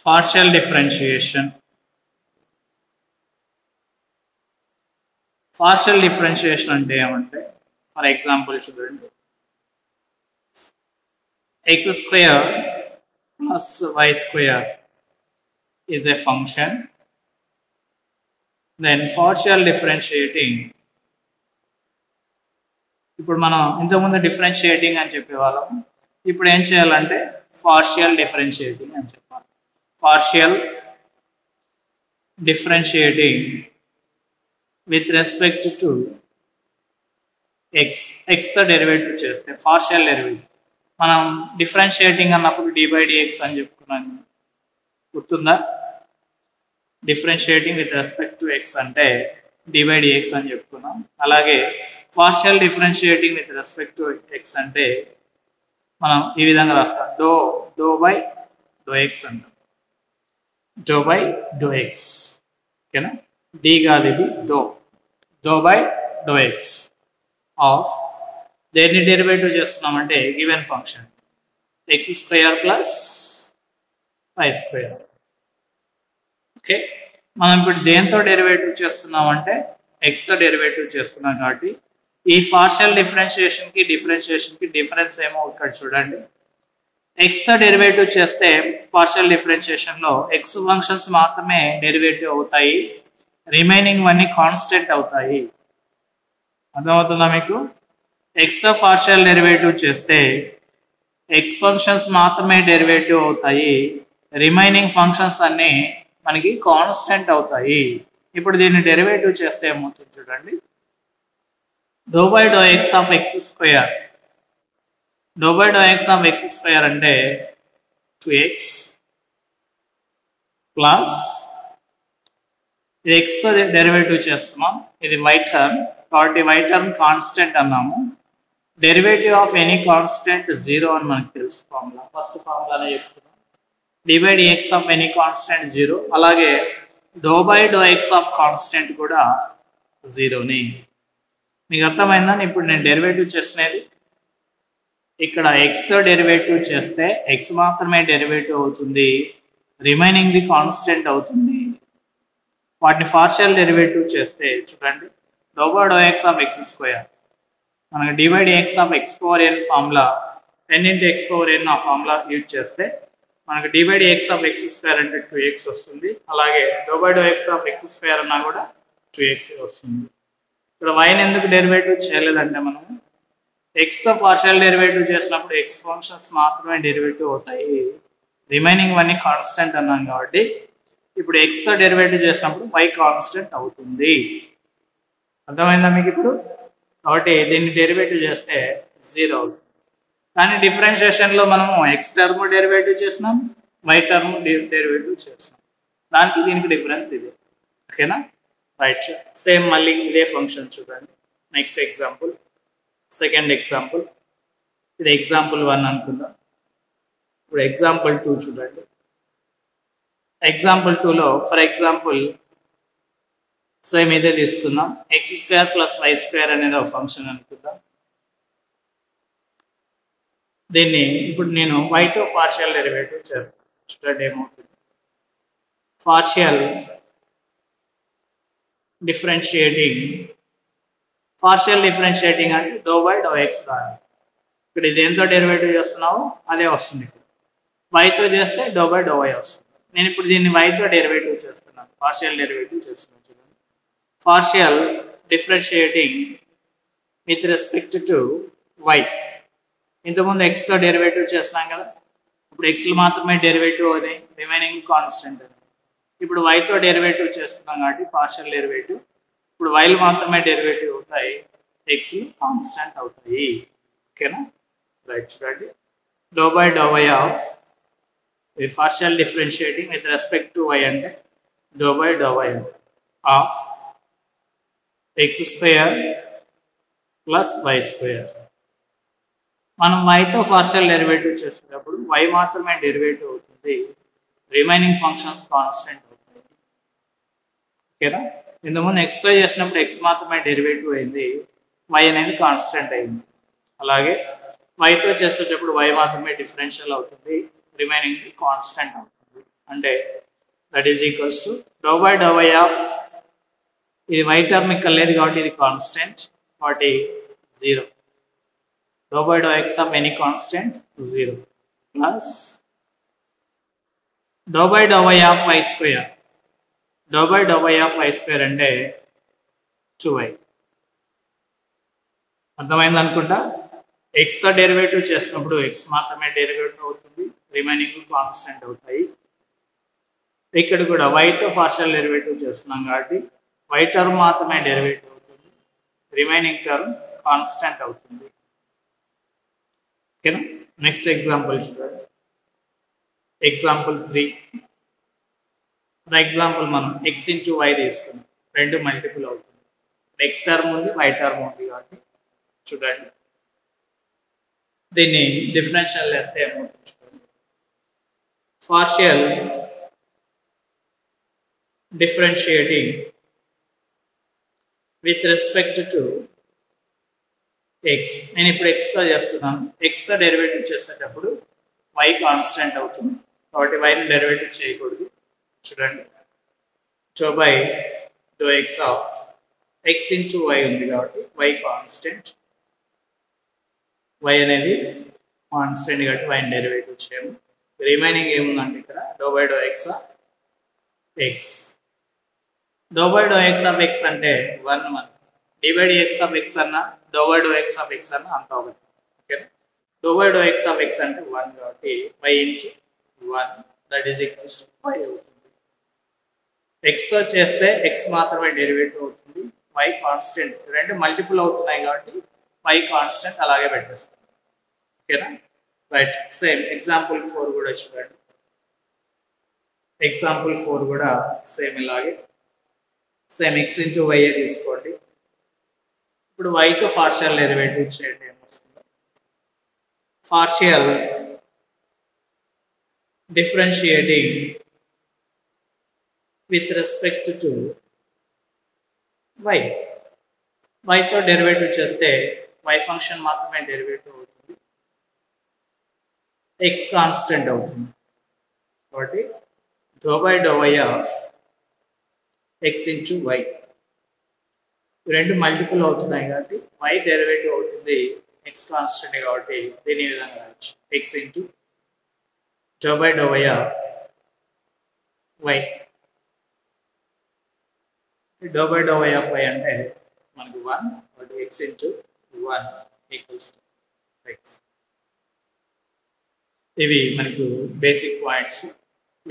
partial differentiation. Partial differentiation అంటే ఏమంటే for example చూడండి x square plus y square is a function, then partial differentiating. ఇప్పుడు మనం ఇంతకుముందు డిఫరెన్షియేటింగ్ అని చెప్పేవాళ్ళం, ఇప్పుడు ఏం చేయాలంటే పార్షియల్ డిఫరెన్షియేటింగ్ అని చెప్పాలి. Partial differentiating with respect to ఎక్స్తో డెరివేటివ్ చేస్తే పార్షియల్ డెరివేటివ్. మనం డిఫరెన్షియేటింగ్ అన్నప్పుడు d/dx అని చెప్పుకున్నాను, గుర్తుందా? Differentiating with respect to x అంటే d/dx అని చెప్పుకున్నాం. అలాగే partial differentiating with respect to x అంటే మనం ఈ విధంగా రాస్తాం, డో/ఎక్స్ అంటాం, డో/ఎక్స్. ఓకేనా? డి కాదు, ఇది డో/ఎక్స్ ఆఫ్ దేన్ని డెరివేటివ్ చేస్తున్నామంటే given function x² plus y². Okay, మనం ఇప్పుడు దేంతో డెరివేటివ్ చేస్తున్నామంటే ఎక్స్తో డెరివేటివ్ చేస్తున్నాం కాబట్టి ఈ పార్షియల్ డిఫరెన్షియేషన్కి డిఫరెన్స్ ఏమో ఇక్కడ చూడండి. ఎక్స్తో డెరివేటివ్ చేస్తే పార్షియల్ డిఫరెన్షియేషన్లో ఎక్స్ ఫంక్షన్స్ మాత్రమే డెరివేటివ్ అవుతాయి, రిమైనింగ్ అన్ని కాన్స్టెంట్ అవుతాయి. అర్థమవుతుందా మీకు? ఎక్స్తో పార్షియల్ డెరివేటివ్ చేస్తే ఎక్స్ ఫంక్షన్స్ మాత్రమే డెరివేటివ్ అవుతాయి, రిమైనింగ్ ఫంక్షన్స్ అన్నీ మనకి కాన్స్టెంట్ అవుతాయి. ఇప్పుడు దీన్ని డెరివేటివ్ చేస్తే ఏమవుతుంది చూడండి, డో/x ఆఫ్ x². డో/x ఆఫ్ x² అంటే 2x ప్లస్ ఇది ఎక్స్తో డెరివేటివ్ చేస్తున్నాం, ఇది y టర్మ్ కాబట్టి y టర్మ్ కాన్స్టెంట్ అన్నాము. డెరివేటివ్ ఆఫ్ ఎనీ కాన్స్టెంట్ 0 అని మనకు తెలుసు, ఫార్ములా ఫస్ట్ ఫార్ములానే చెప్తున్నాం. d/dx ఆఫ్ ఎనీ కాన్స్టెంట్ 0, అలాగే డో/x ఆఫ్ కాన్స్టెంట్ కూడా 0ని. మీకు అర్థమైందా? ఇప్పుడు నేను డెరివేటివ్ చేసినది ఇక్కడ ఎక్స్తో డెరివేటివ్ చేస్తే ఎక్స్ మాత్రమే డెరివేటివ్ అవుతుంది, రిమైనింగ్ ది కాన్స్టెంట్ అవుతుంది. వాటిని పార్షియల్ డెరివేటివ్ చేస్తే చూడండి, డో/x ఆఫ్ x², మనకు d/dx of x⁴n formula 10x⁴n ఆ ఫార్ములా యూజ్ చేస్తే మనకు d/dx ఆఫ్ x² అంటే 2x వస్తుంది, అలాగే డో/x ఆఫ్ x² అన్నా కూడా 2x వస్తుంది. ఇక్కడ వైన్ ఎందుకు డెరివేటివ్ చేయలేదంటే మనం ఎక్స్తో పార్షియల్ డెరివేటివ్ చేసినప్పుడు ఎక్స్ ఫంక్షన్స్ మాత్రమే డెరివేటివ్ అవుతాయి, రిమైనింగ్ అన్ని కాన్స్టెంట్ అన్నాం కాబట్టి ఇప్పుడు ఎక్స్తో డెరివేటివ్ చేసినప్పుడు y కాన్స్టెంట్ అవుతుంది. అర్థమైందా మీకు ఇప్పుడు? కాబట్టి దీన్ని డెరివేటివ్ చేస్తే 0 అవుతుంది. కానీ డిఫరెన్షియేషన్లో మనము ఎక్స్ టర్మ్ డెరివేటివ్ చేసినాం, y టర్మ్ డెరివేటివ్ చేసినాం, దానికి దీనికి డిఫరెన్స్ ఇది. ఓకేనా? రైట్. సేమ్ మళ్ళీ ఇదే ఫంక్షన్ చూడండి. నెక్స్ట్ ఎగ్జాంపుల్, సెకండ్ ఎగ్జాంపుల్, ఇది ఎగ్జాంపుల్ 1 అనుకుందాం. ఇప్పుడు ఎగ్జాంపుల్ 2 చూడండి. ఎగ్జాంపుల్ 2లో ఫర్ ఎగ్జాంపుల్ సేమ్ ఇదే తీసుకుందాం, x² ప్లస్ y² అనేది ఒక ఫంక్షన్ అనుకుందాం. దీన్ని ఇప్పుడు నేను yతో పార్షియల్ డెరివేటివ్ చేస్తాను. చూడండి ఏమవుతుంది, పార్షియల్ డిఫరెన్షియేటింగ్ అంటే డో/x రాయాలి. ఇక్కడ ఇది ఎంతో డెరివేటివ్ చేస్తున్నావు అదే వస్తుంది, ఇక్కడ yతో చేస్తే డో/y వస్తుంది. నేను ఇప్పుడు దీన్ని yతో డెరివేటివ్ చేస్తున్నాను, పార్షియల్ డెరివేటివ్ చేస్తున్నాను. చూడండి, partial differentiating with respect to y. ఇంతకుముందు ఎక్స్తో డెరివేటివ్ చేస్తున్నాం కదా, ఇప్పుడు ఎక్స్లు మాత్రమే డెరివేటివ్ అవుతాయి, రిమైనింగ్ కాన్స్టెంట్. ఇప్పుడు yతో డెరివేటివ్ చేస్తున్నాం కాబట్టి పార్షియల్ డెరివేటివ్, ఇప్పుడు వైలు మాత్రమే డెరివేటివ్ అవుతాయి, ఎక్స్ కాన్స్టెంట్ అవుతాయి. ఓకేనా? రైట్. చూడండి, డో/y of partial differentiating with respect to y అంటే డో/y ఆఫ్ x² ప్లస్ y². మనం yతో పార్షియల్ డెరివేటివ్ చేసేటప్పుడు y మాత్రమే డెరివేటివ్ అవుతుంది, రిమైనింగ్ ఫంక్షన్స్ కాన్స్టెంట్ అవుతాయి. ఓకేనా? ఇంతకుముందు ఎక్స్తో చేసినప్పుడు ఎక్స్ మాత్రమే డెరివేటివ్ అయింది, y అనేది కాన్స్టెంట్ అయింది. అలాగే yతో చేసేటప్పుడు y మాత్రమే డిఫరెన్షియల్ అవుతుంది, రిమైనింగ్ కాన్స్టెంట్ అవుతుంది. అంటే that is equals to dow by dow y of ఇది వై టర్మ్ ఇక్కడ లేదు కాబట్టి ఇది కాన్స్టెంట్ కాబట్టి 0 dow by dow x of any constant 0 plus dow by dow y of y square dow by dow y of y square అంటే 2y అర్థమైంది అనుకుంటా ఎక్స్తో డెరివేటివ్ చేసినప్పుడు ఎక్స్ మాత్రమే డెరివేటివ్ అవుతుంది రిమైనింగ్ కాన్స్టెంట్ అవుతాయి ఇక్కడ కూడా వైతో పార్షియల్ డెరివేటివ్ చేస్తున్నాం కాబట్టి వై టర్మ్ మాత్రమే డెరివేటివ్ అవుతుంది రిమైనింగ్ టర్మ్ కాన్స్టెంట్ అవుతుంది ఓకేనా నెక్స్ట్ ఎగ్జాంపుల్ చూడండి ఎగ్జాంపుల్ 3 ఫర్ ఎగ్జాంపుల్ మనం ఎక్స్ ఇంటూ వై తీసుకున్నాం రెండు మల్టిపుల్ అవుతుంది ఎక్స్ టర్మ్ ఉంది వై టర్మ్ ఉంది కాబట్టి చూడండి దీన్ని డిఫరెన్షియల్ చేస్తే ఏమవుతుంది చూడండి partial differentiating with respect to x నేను ఇప్పుడు ఎక్స్తో చేస్తున్నాను ఎక్స్తో డెరివేటివ్ చేసేటప్పుడు వై కాన్స్టెంట్ అవుతుంది కాబట్టి వైని డెరివేటివ్ చేయకూడదు చూడండి so by do x of x into y ఉంది కాబట్టి వై కాన్స్టెంట్ వై అనేది కాన్స్టెంట్ కాబట్టి వైని డెరివేటివ్ చేయము రిమైనింగ్ ఏముందంటే ఇక్కడ dow by do x of x dow by do x of x అంటే 1 d by d x of x అన్న dow by do x of x అన్న అంత ఒకటి ఓకేనా dow by do x of x అంటే 1 కాబట్టి y into 1 that is equals to y అవుతుంది ఎక్స్తో చేస్తే ఎక్స్ మాత్రమే డెరివేటివ్ అవుతుంది వై కాన్స్టెంట్ రెండు మల్టిపుల్ అవుతున్నాయి కాబట్టి వై కాన్స్టెంట్ అలాగే పెట్టేస్తాం ఓకేనా రైట్ సేమ్ ఎగ్జాంపుల్ 4 కూడా చూడండి ఎగ్జాంపుల్ 4 కూడా సేమ్ ఇలాగే సేమ్ ఎక్స్ ఇంటూ వై తీసుకోండి ఇప్పుడు వైతో పార్షియల్ డెరివేటివ్ చేయండి ఏమొస్తుంది partial differentiating with respect to y వైతో డెరివేటివ్ చేస్తే వై ఫంక్షన్ మాత్రమే డెరివేటివ్ అవుతుంది ఎక్స్ కాన్స్టెంట్ అవుతుంది కాబట్టి dow by dow y of x into y రెండు మల్టిపుల్ అవుతున్నాయి కాబట్టి వై డెరివేటివ్ అవుతుంది ఎక్స్ కాన్స్టెంట్ కాబట్టి దీని విధంగా రాయొచ్చు x into dow by dow y of y dow by dow y of y అంటే మనకు 1 కాబట్టి x into 1 equals to x ఇవి మనకు బేసిక్ పాయింట్స్